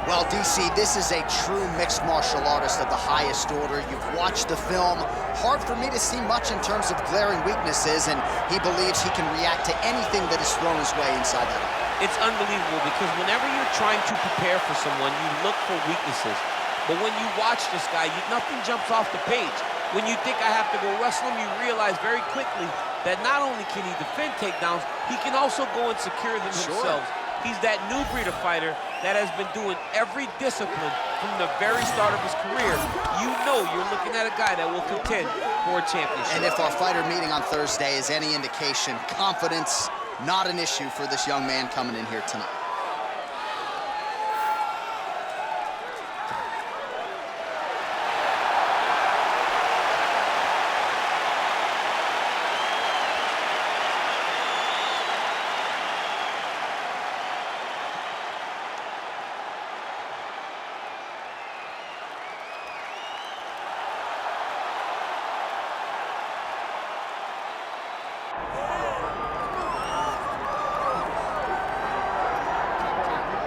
Well, DC, this is a true mixed martial artist of the highest order. You've watched the film. Hard for me to see much in terms of glaring weaknesses, and he believes he can react to anything that is thrown his way inside that. It's unbelievable because whenever you're trying to prepare for someone, you look for weaknesses. But when you watch this guy, nothing jumps off the page. When you think I have to go wrestle him, you realize very quickly that not only can he defend takedowns, he can also go and secure them himself. He's that new breed of fighter that has been doing every discipline from the very start of his career. You know you're looking at a guy that will contend for a championship. And if our fighter meeting on Thursday is any indication, confidence, not an issue for this young man coming in here tonight.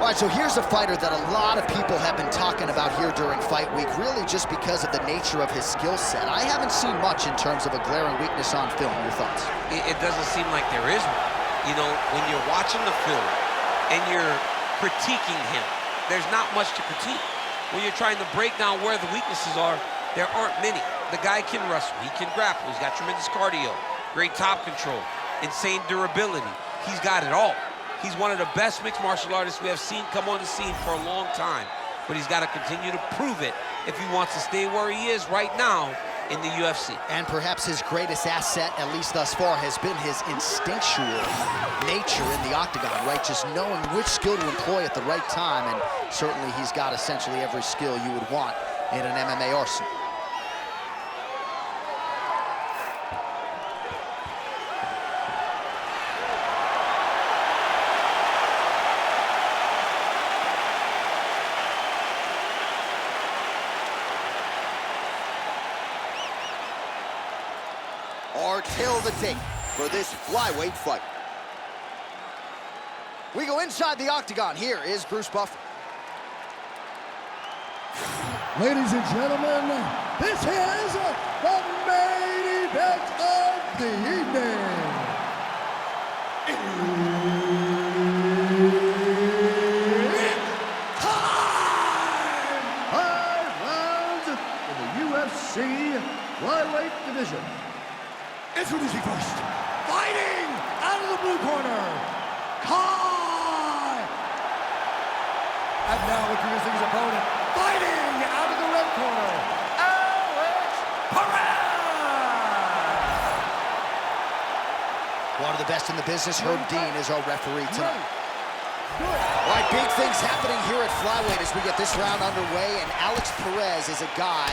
All right, so here's a fighter that a lot of people have been talking about here during fight week, really just because of the nature of his skill set. I haven't seen much in terms of a glaring weakness on film. Your thoughts? It doesn't seem like there is one. You know, when you're watching the film and you're critiquing him, there's not much to critique. When you're trying to break down where the weaknesses are, there aren't many. The guy can wrestle, he can grapple, he's got tremendous cardio, great top control, insane durability. He's got it all. He's one of the best mixed martial artists we have seen come on the scene for a long time. But he's got to continue to prove it if he wants to stay where he is right now in the UFC. And perhaps his greatest asset, at least thus far, has been his instinctual nature in the octagon, right? Just knowing which skill to employ at the right time, and certainly he's got essentially every skill you would want in an MMA arsenal. Our tale of the tape for this flyweight fight. We go inside the octagon. Here is Bruce Buffer. Ladies and gentlemen, this is the main event of the evening. It's time! 5 rounds in the UFC flyweight division. Introducing first, fighting out of the blue corner, Kai! And now introducing his opponent, fighting out of the red corner, Alex Perez! One of the best in the business, Herb Dean, is our referee tonight. All right, big things happening here at flyweight as we get this round underway, and Alex Perez is a guy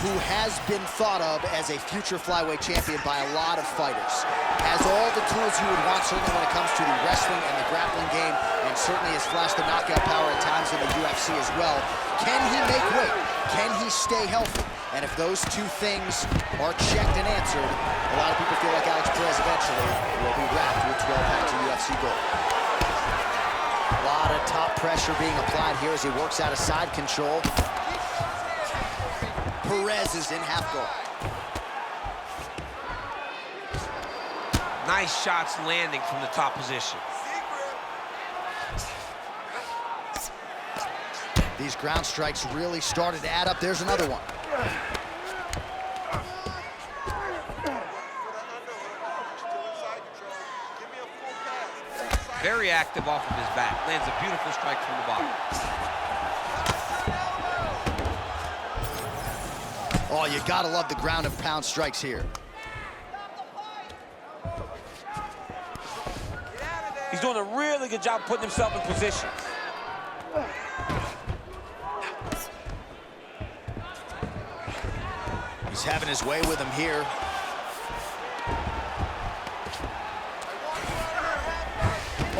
who has been thought of as a future flyweight champion by a lot of fighters. Has all the tools you would want, certainly when it comes to the wrestling and the grappling game, and certainly has flashed the knockout power at times in the UFC as well. Can he make weight? Can he stay healthy? And if those two things are checked and answered, a lot of people feel like Alex Perez eventually will be wrapped with 12 pounds of UFC gold. A lot of top pressure being applied here as he works out of side control. Perez is in half guard. Nice shots landing from the top position. These ground strikes really started to add up. There's another one. Very active off of his back. Lands a beautiful strike from the bottom. Oh, you gotta love the ground and pound strikes here. He's doing a really good job putting himself in position. He's having his way with him here.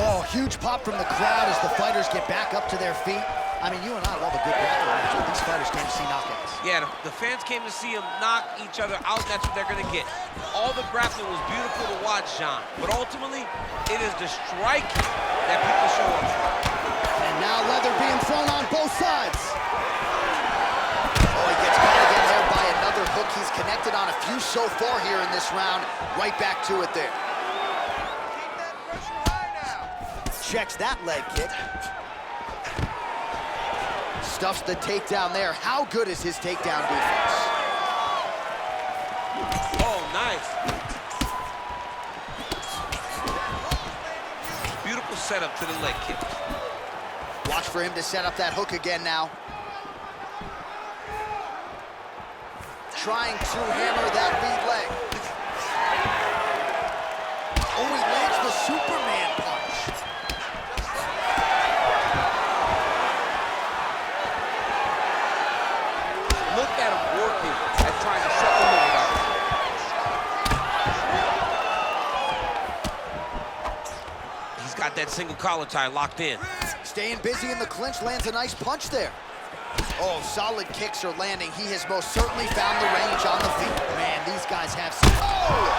Oh, huge pop from the crowd as the fighters get back up to their feet. I mean, you and I love a good grappling match, but these fighters came to see knockouts. Yeah, the fans came to see them knock each other out. That's what they're going to get. All the grappling was beautiful to watch, John. But ultimately, it is the striking that people show up for. And now Now leather being thrown on both sides. Oh, he gets caught again there by another hook. He's connected on a few so far here in this round. Right back to it there. Keep that pressure high now. Checks that leg kick. Stuffs the takedown there. How good is his takedown defense? Oh, nice. Beautiful setup to the leg kick. Watch for him to set up that hook again now. Trying to hammer that lead leg. Oh, he lands the Superman punch. Look at him working at trying to shut the leg out. He's got that single collar tie locked in. Staying busy in the clinch, lands a nice punch there. Oh, solid kicks are landing. He has most certainly found the range on the feet. Man, these guys have some... Oh!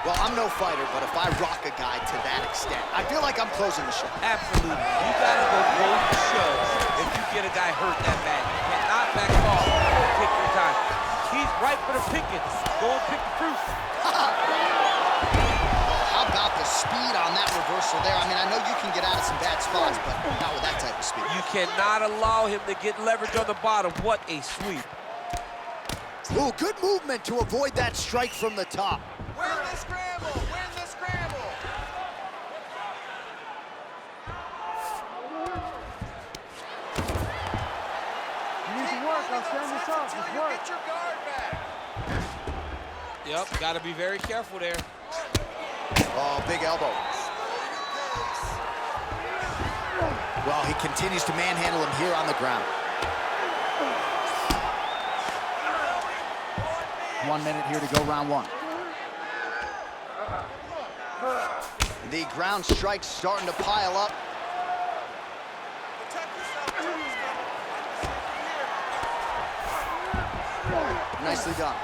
Well, I'm no fighter, but if I rock a guy to that extent, I feel like I'm closing the show. Absolutely. You gotta go close the show if you get a guy hurt that bad. You cannot back off and take your time. He's ripe for the picking. Go and pick the fruit. How about the speed on that reversal there? I mean, I know you can get out of some bad spots, but not with that type of speed. You cannot allow him to get leverage on the bottom. What a sweep. Ooh, good movement to avoid that strike from the top. Win the scramble! Win the scramble! You need to work. I'll stand this up. Until Just you work. get your guard back. Yep, gotta be very careful there. Oh, big elbow. Well, he continues to manhandle him here on the ground. 1 minute here to go, round one. The ground strikes starting to pile up. Protect yourself. Protect yourself. Nicely done.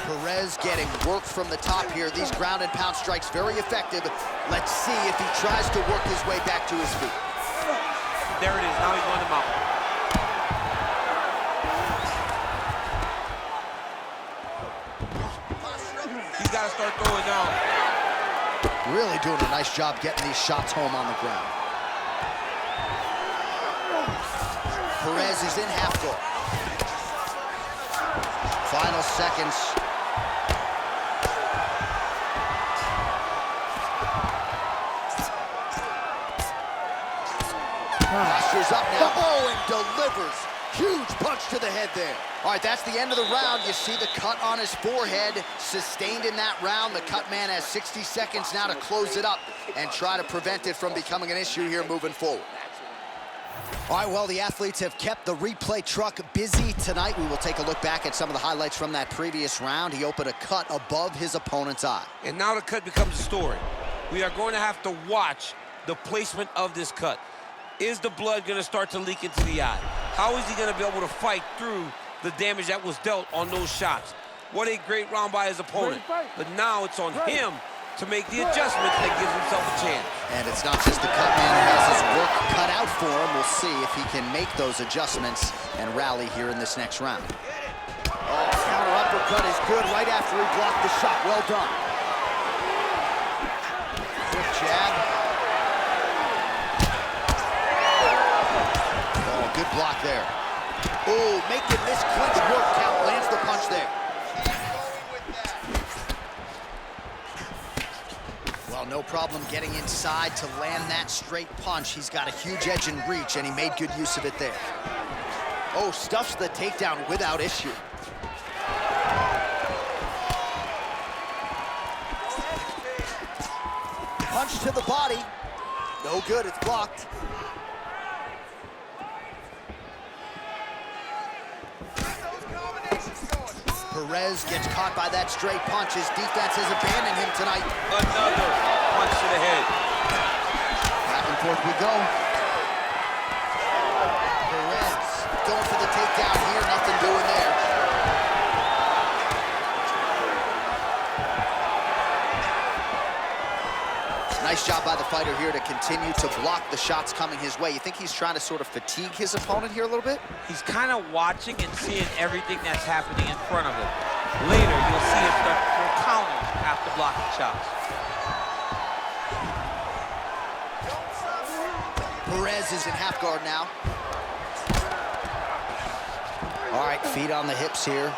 Perez getting work from the top here. These ground and pound strikes very effective. Let's see if he tries to work his way back to his feet. There it is. Now he's on the mountain. He's got to start throwing now. Really doing a nice job getting these shots home on the ground. Perez is in half guard. Final seconds. Postures up now. Oh, and delivers. Huge punch to the head there. All right, that's the end of the round. You see the cut on his forehead, sustained in that round. The cut man has 60 seconds now to close it up and try to prevent it from becoming an issue here moving forward. All right, well, the athletes have kept the replay truck busy tonight. We will take a look back at some of the highlights from that previous round. He opened a cut above his opponent's eye. And now the cut becomes a story. We are going to have to watch the placement of this cut. Is the blood going to start to leak into the eye? How is he going to be able to fight through the damage that was dealt on those shots? What a great round by his opponent. But now it's on him to make the adjustment that gives himself a chance. And it's not just the cut man who has his work cut out for him. We'll see if he can make those adjustments and rally here in this next round. Oh, counter uppercut is good right after he blocked the shot. Well done. Quick jab. Oh, good block there. Oh, making this clinch work count. Lands the punch there. Well, no problem getting inside to land that straight punch. He's got a huge edge and reach, and he made good use of it there. Oh, stuffs the takedown without issue. Punch to the body. No good, it's blocked. Perez gets caught by that straight punch. His defense has abandoned him tonight. Another punch to the head. Back and forth we go. going for the takedown here. Nothing doing there. Nice job by the fighter here to continue to block the shots coming his way. You think he's trying to sort of fatigue his opponent here a little bit? He's kind of watching and seeing everything that's happening in front of him. Later, you'll see him start to throw counters after blocking shots. Perez is in half guard now. All right, feet on the hips here.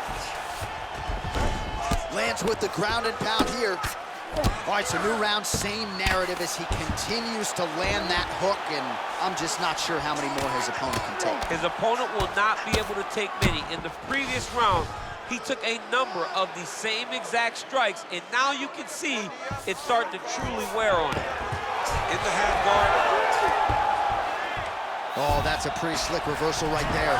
Lands with the ground and pound here. All right, so new round, same narrative as he continues to land that hook, and I'm just not sure how many more his opponent can take. His opponent will not be able to take many. In the previous round, he took a number of the same exact strikes, and now you can see it's starting to truly wear on him. In the half guard. Oh, that's a pretty slick reversal right there.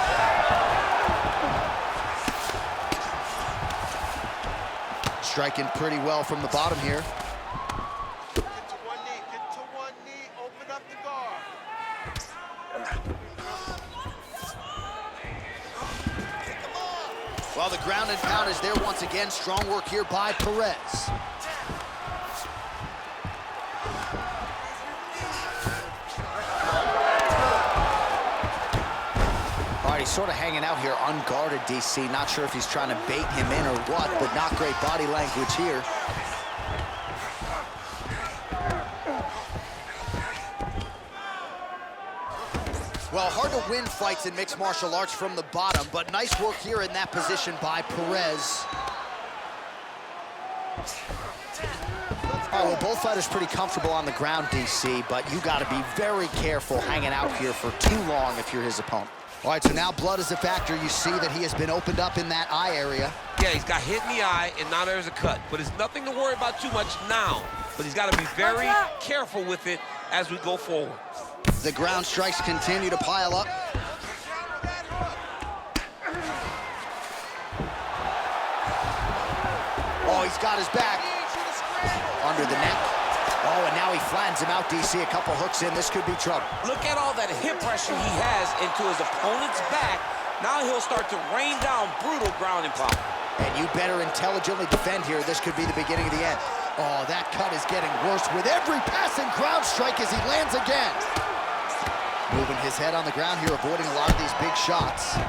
Striking pretty well from the bottom here. Get to one knee, open up the guard. Kick him off. Well, the ground and pound is there once again. Strong work here by Perez. He's sort of hanging out here unguarded, DC. Not sure if he's trying to bait him in or what, but not great body language here. Well, hard to win fights in mixed martial arts from the bottom, but nice work here in that position by Perez. Oh, well, both fighters pretty comfortable on the ground, DC, but you got to be very careful hanging out here for too long if you're his opponent. All right, so now blood is a factor. You see that he has been opened up in that eye area. Yeah, he's got hit in the eye, and now there's a cut. But it's nothing to worry about too much now. But he's got to be very careful with it as we go forward. The ground strikes continue to pile up. Oh, he's got his back. Under the neck. Oh, and now he flattens him out, DC. A couple hooks in. This could be trouble. Look at all that hip pressure he has into his opponent's back. Now he'll start to rain down brutal ground and pound. And you better intelligently defend here. This could be the beginning of the end. Oh, that cut is getting worse with every passing ground strike as he lands again. Moving his head on the ground here, avoiding a lot of these big shots.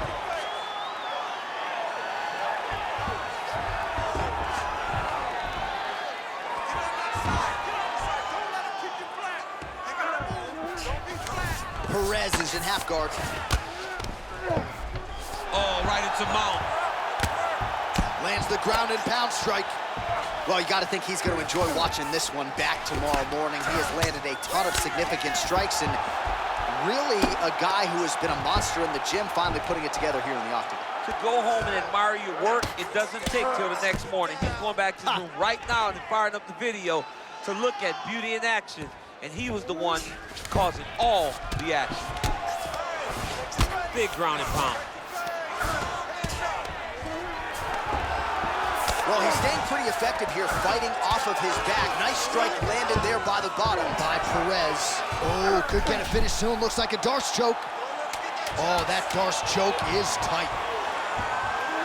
Perez is in half guard. Oh, right into mount. Lands the ground and pound strike. Well, you got to think he's going to enjoy watching this one back tomorrow morning. He has landed a ton of significant strikes, and really a guy who has been a monster in the gym, finally putting it together here in the octagon. To go home and admire your work, it doesn't take till the next morning. He's going back to his room right now and firing up the video to look at beauty in action. And he was the one causing all the action. Big ground and pound. Well, he's staying pretty effective here, fighting off of his back. Nice strike landed there by the bottom by Perez. Oh, could get a finish soon. Looks like a Darce choke. Oh, that Darce choke is tight.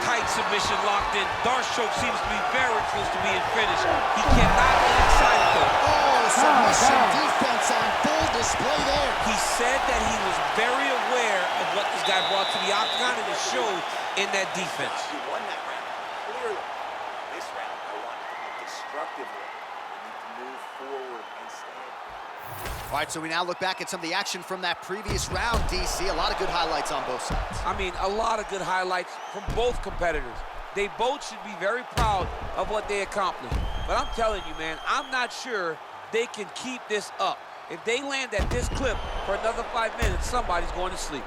Tight submission locked in. Darce choke seems to be very close to being finished. He cannot get inside it though. Oh, submission defense on full display there. He said that he was very aware of what this guy brought to the octagon, and it showed in that defense. You won that round, clearly. This round, I want destructively. You need to move forward and stand. All right, so we now look back at some of the action from that previous round, DC. A lot of good highlights on both sides. I mean, a lot of good highlights from both competitors. They both should be very proud of what they accomplished. But I'm telling you, man, I'm not sure they can keep this up. If they land at this clip for another 5 minutes, somebody's going to sleep.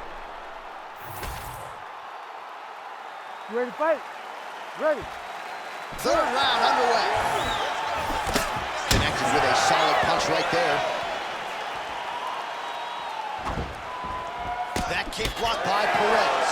You ready to fight? Ready. Third round underway. Connected with a solid punch right there. That kick blocked by Perez.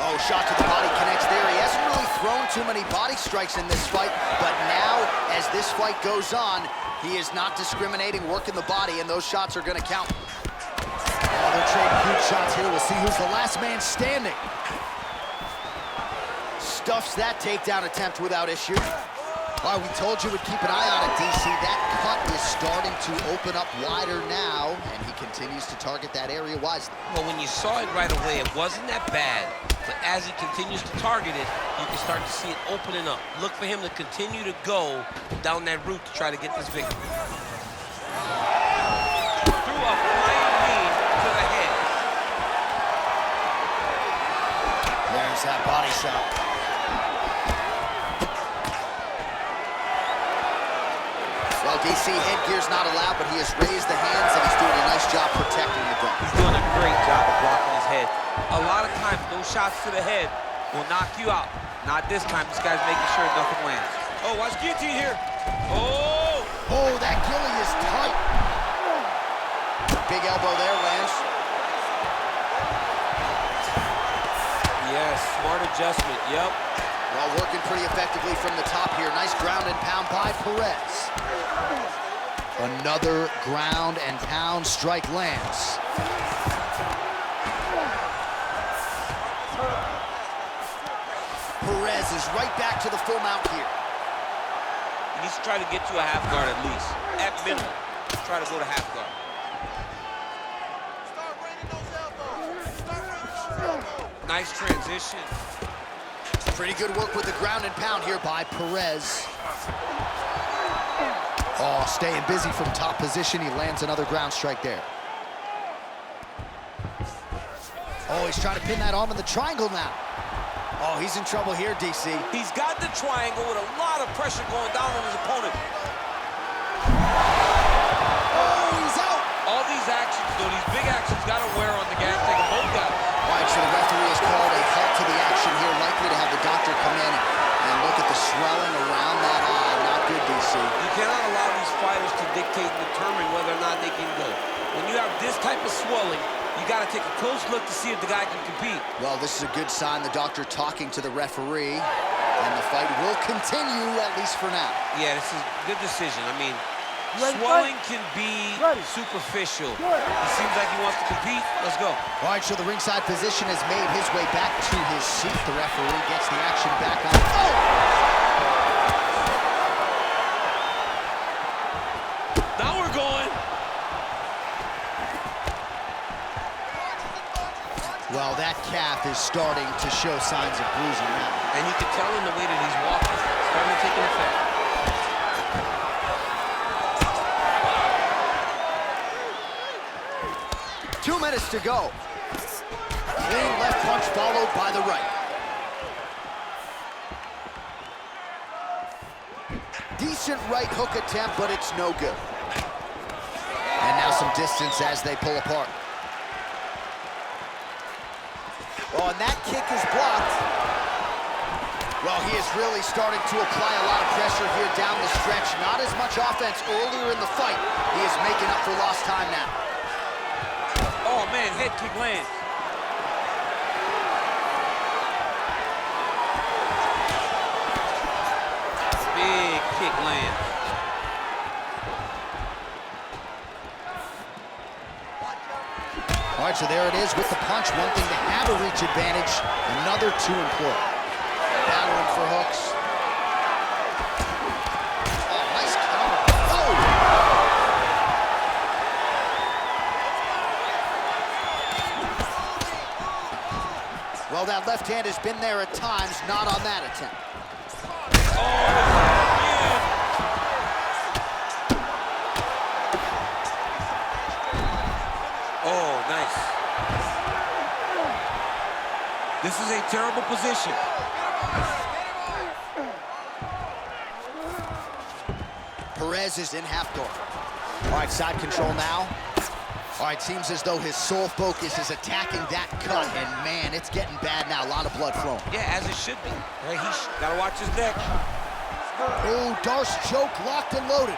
Oh, shot to the body connects there. He hasn't really thrown too many body strikes in this fight, but now, as this fight goes on, he is not discriminating, working the body, and those shots are going to count. Oh, they're trading huge shots here. We'll see who's the last man standing. Stuffs that takedown attempt without issue. All right, we told you we'd keep an eye on it, DC. That cut is starting to open up wider now, and he continues to target that area wisely. Well, when you saw it right away, it wasn't that bad. But as he continues to target it, you can start to see it opening up. Look for him to continue to go down that route to try to get this victory. Threw a flying knee to the head. There's that body shot. Well, DC, headgear's not allowed, but he has raised the hands, and he's doing a nice job protecting the gun. He's doing a great job of blocking his head. A lot of times, those shots to the head will knock you out. Not this time. This guy's making sure nothing lands. Oh, watch guillotine here. Oh! Oh, that gilly is tight. Big elbow there, Lance. Yes, smart adjustment. Yep. Well, working pretty effectively from the top here. Nice ground and pound by Perez. Another ground and pound strike lands. Perez is right back to the full mount here. He needs to try to get to a half guard at least. At minimum, try to go to half guard. Start raining those elbows. Start raining those elbows. Nice transition. Pretty good work with the ground and pound here by Perez. Oh, staying busy from top position. He lands another ground strike there. Oh, he's trying to pin that arm in the triangle now. Oh, he's in trouble here, DC. He's got the triangle with a lot of pressure going down on his opponent. Oh, he's out. All these actions, though, these big actions, got to wear on the gas tank of both guys. All right, so the referee has called a halt to the action here, likely to have the doctor come in and look at the swelling around that eye. Not good, DC. You cannot allow these fighters to dictate and determine whether or not they can go. When you have this type of swelling, you got to take a close look to see if the guy can compete. Well, this is a good sign. The doctor talking to the referee, and the fight will continue, at least for now. Yeah, this is a good decision. I mean, Ready, swelling fight? can be Ready. superficial. Good. He seems like he wants to compete. Let's go. All right, so the ringside physician has made his way back to his seat. The referee gets the action back on. Oh! Now we're going. Well, that calf is starting to show signs of bruising now. And you can tell in the way that he's walking. It's starting to take an effect. 2 minutes to go. Clean left punch followed by the right. Decent right hook attempt, but it's no good. And now some distance as they pull apart. Oh, and that kick is blocked. Well, he is really starting to apply a lot of pressure here down the stretch. Not as much offense earlier in the fight. He is making up for lost time now. Oh, man, head kick lands. Big kick lands. All right, so there it is with the punch. One thing to have a reach advantage, another to employ. Battling for hooks. Oh, nice counter. Oh! Well, that left hand has been there at times, not on that attempt. Oh, nice. This is a terrible position. Perez is in half guard. All right, side control now. All right, seems as though his sole focus is attacking that cut, and man, it's getting bad now. A lot of blood flowing. Yeah, as it should be. Right, gotta watch his neck. Oh, Darce choke locked and loaded.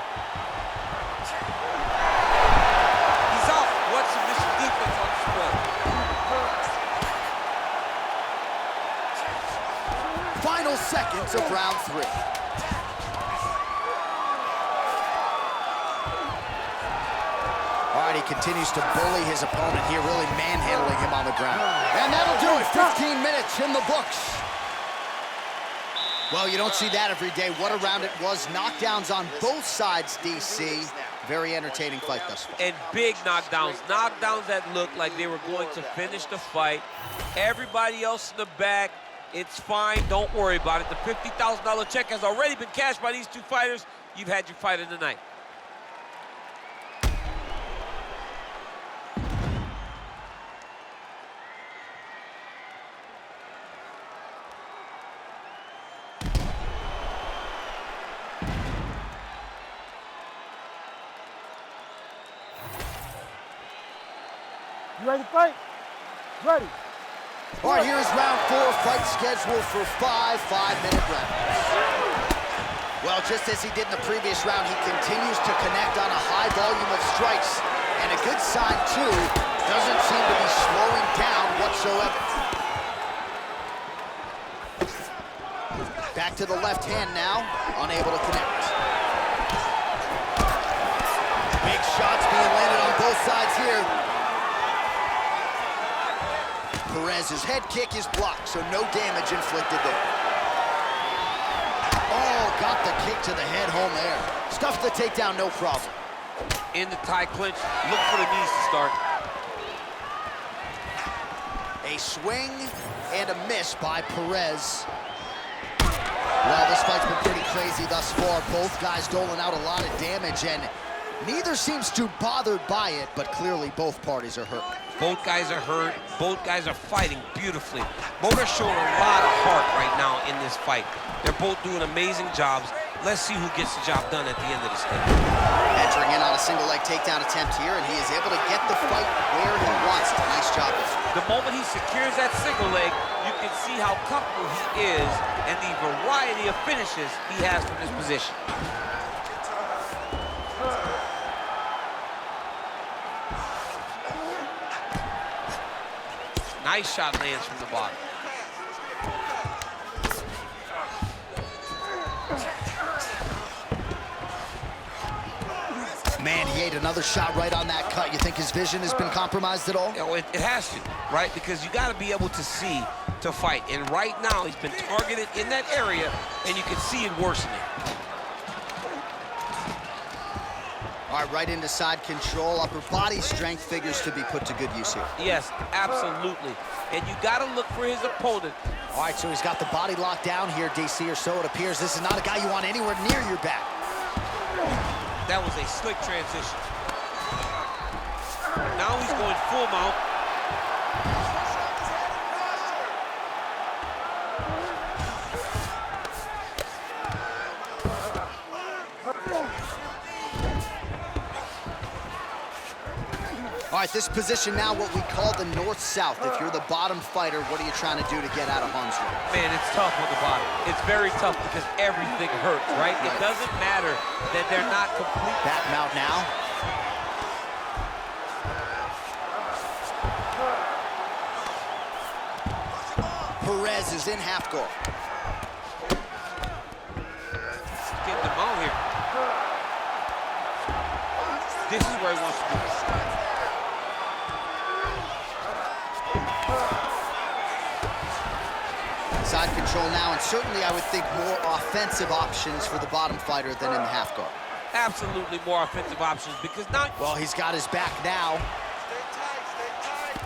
He's out. What submission defense on display. Final seconds of round 3. All right, right, he continues to bully his opponent here, really manhandling him on the ground. And that'll do it, 15 minutes in the books. Well, you don't see that every day. What a round it was. Knockdowns on both sides, DC. Very entertaining fight thus far. And big knockdowns. Knockdowns that looked like they were going to finish the fight. Everybody else in the back, it's fine. Don't worry about it. The $50,000 check has already been cashed by these two fighters. You've had your fight of the night. You ready to fight? Ready. All right, here's round 4, fight scheduled for 5 5-minute rounds. Well, just as he did in the previous round, he continues to connect on a high volume of strikes. And a good sign, too, doesn't seem to be slowing down whatsoever. Back to the left hand now, unable to connect. Big shots being landed on both sides here. Perez's head kick is blocked, so no damage inflicted there. Oh, got the kick to the head home there. Stuffed the takedown, no problem. In the tie clinch, look for the knees to start. A swing and a miss by Perez. Well, this fight's been pretty crazy thus far. Both guys doling out a lot of damage, and neither seems too bothered by it, but clearly both parties are hurt. Both guys are hurt. Both guys are fighting beautifully. Both are showing a lot of heart right now in this fight. They're both doing amazing jobs. Let's see who gets the job done at the end of this thing. Entering in on a single leg takedown attempt here, and he is able to get the fight where he wants it. Nice job. The moment he secures that single leg, you can see how comfortable he is and the variety of finishes he has from this position. Nice shot lands from the bottom. Man, he ate another shot right on that cut. You think his vision has been compromised at all? You know, it has to, right? Because you got to be able to see to fight. And right now, he's been targeted in that area, and you can see it worsening. All right, right into side control. Upper body strength figures to be put to good use here. Yes, absolutely. And you got to look for his opponent. All right, so he's got the body locked down here, DC, or so it appears. This is not a guy you want anywhere near your back. That was a slick transition. Now he's going full mount. All right, this position now what we call the north-south. If you're the bottom fighter, what are you trying to do to get out of harm's way? Man, it's tough on the bottom. It's very tough because everything hurts, right? It doesn't matter that they're not complete. Back mount now. Perez is in half guard. Getting the mount here. This is where he wants to be. Side control now, and certainly I would think more offensive options for the bottom fighter than in the half guard. Absolutely more offensive options because now... Well, he's got his back now. Stay tight, stay tight.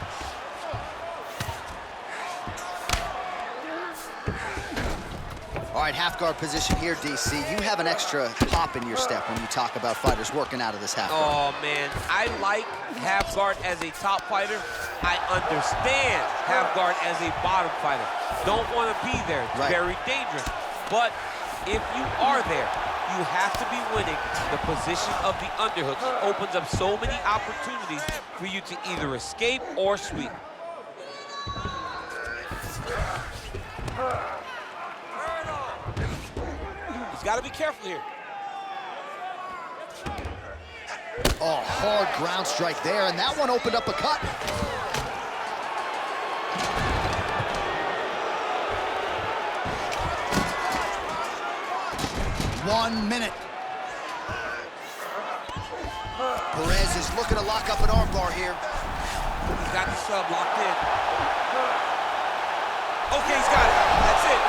All right, half guard position here, DC. You have an extra pop in your step when you talk about fighters working out of this half guard. Oh, man. I like half guard as a top fighter. I understand half guard as a bottom fighter. Don't want to be there. It's very dangerous. But if you are there, you have to be winning the position of the underhooks. It opens up so many opportunities for you to either escape or sweep. He's got to be careful here. Oh, hard ground strike there, and that one opened up a cut. 1 minute. Perez is looking to lock up an armbar here. He's got the sub locked in. Okay, he's got it. That's it.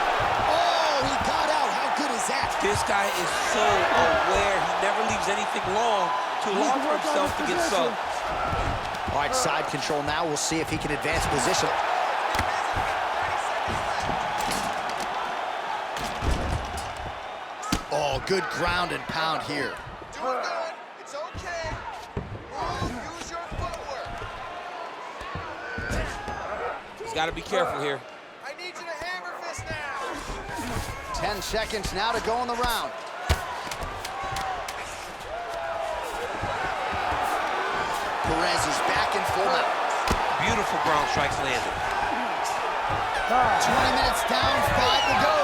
Oh, he got out. How good is that? This guy is so aware. He never leaves anything long to allow for himself to get subbed. All right, side control now. We'll see if he can advance position. Oh, good ground and pound here. Doing good. It's okay. Use your footwork. He's got to be careful here. I need you to hammer fist now. 10 seconds now to go in the round. Perez is back in full mount. Beautiful ground strikes landed. 20 minutes down, 5 to go.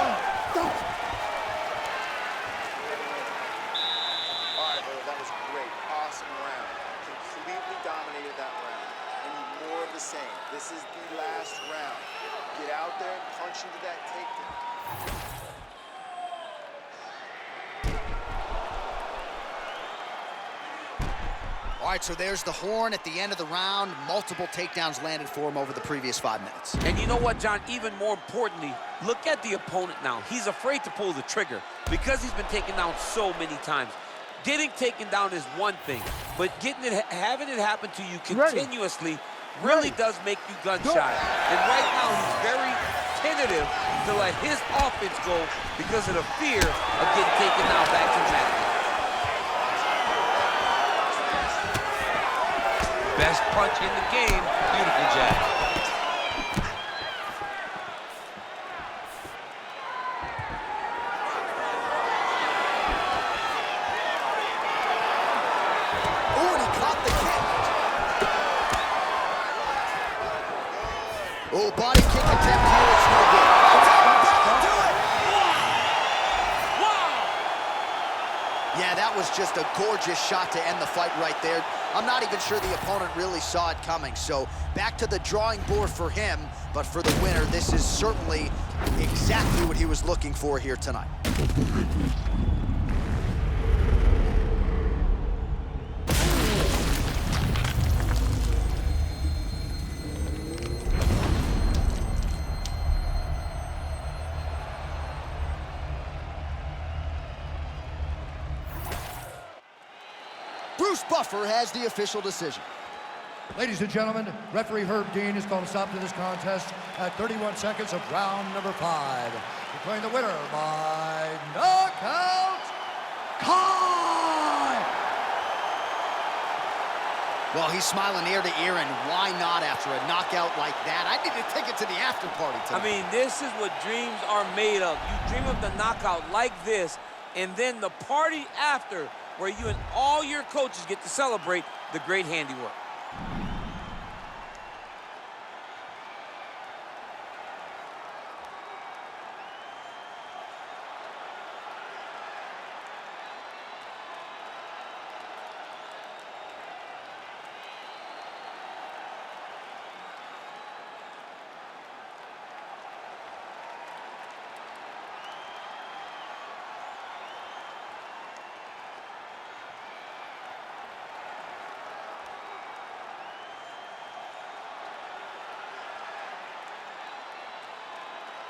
All right, brother, that was great. Awesome round. Completely dominated that round. And more of the same. This is the last round. Get out there and punch into that takedown. All right, so there's the horn at the end of the round. Multiple takedowns landed for him over the previous 5 minutes. And you know what, John? Even more importantly, look at the opponent now. He's afraid to pull the trigger because he's been taken down so many times. Getting taken down is one thing, but having it happen to you continuously really does make you gun shy. And right now, he's very tentative to let his offense go because of the fear of getting taken down back to the mat. Best punch in the game. Beautiful jab. Oh, and he caught the kick. Oh, body kick attempt here. It's no good. Do it. Wow! Yeah, that was just a gorgeous shot to end the fight right there. I'm not even sure the opponent really saw it coming. So back to the drawing board for him, but for the winner, this is certainly exactly what he was looking for here tonight. Bruce Buffer has the official decision. Ladies and gentlemen, referee Herb Dean has called a stop to this contest at 31 seconds of round number 5. Declaring the winner by knockout, Kai! Well, he's smiling ear to ear, and why not after a knockout like that? I need to take it to the after party tonight. I mean, this is what dreams are made of. You dream of the knockout like this, and then the party after, where you and all your coaches get to celebrate the great handiwork.